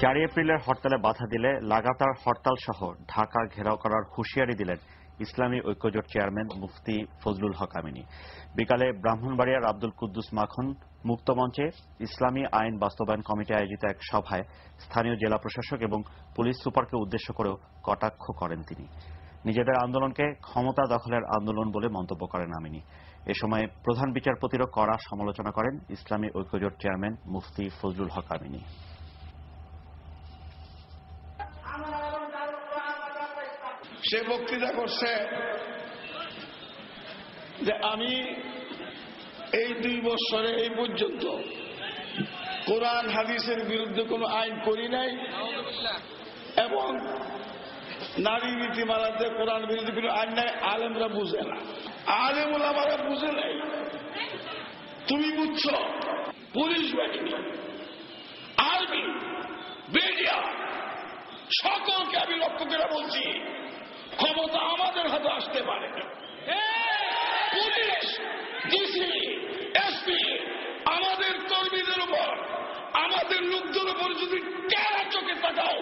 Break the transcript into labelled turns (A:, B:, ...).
A: 4 এপ্রিলের হরতালে বাধা দিলে লাগাতার হরতাল সহ ঢাকা ঘেরাও করার হুঁশিয়ারি দিলেন ইসলামী ঐক্যজোট চেয়ারম্যান মুফতি ফজলুল হক আমিনী। বিকালে ব্রাহ্মণবাড়িয়ার আব্দুল কুদ্দুস মাখন মুক্তমঞ্চে ইসলামী আইন বাস্তবায়ন কমিটি আয়োজিত এক সভায় স্থানীয় জেলা প্রশাসক এবং পুলিশ সুপারকে উদ্দেশ্য করেও কটাক্ষ করেন তিনি। নিজেদের আন্দোলনকে ক্ষমতা দখলের আন্দোলন বলে মন্তব্য করেন আমিনী। এ সময় প্রধান বিচারপতিরও কড়া সমালোচনা করেন ইসলামী ঐক্যজোট চেয়ারম্যান মুফতি ফজলুল হক আমিনী।
B: সে বক্তৃতা করছে যে আমি এই 2 বছরে এই পর্যন্ত কোরআন হাদিসের বিরুদ্ধে কোনো আইন করি নাই এবং নারী নীতিমালাতে কোরআন বিরোধী কোনো আইন নাই। আলেমরা বুঝে না, আলেম ওলামারা বুঝে নাই। তুমি বুঝছ? পুলিশ বাহিনী, আর্মি, মিডিয়া সকলকে আমি লক্ষ্য করে বলছি, ক্ষমতা আমাদের হাতে আসতে পারে। পুলিশ, ডিসি, এসপি আমাদের কর্মীদের উপর, আমাদের লোকদের উপর যদি টেরা চোখে তাকাও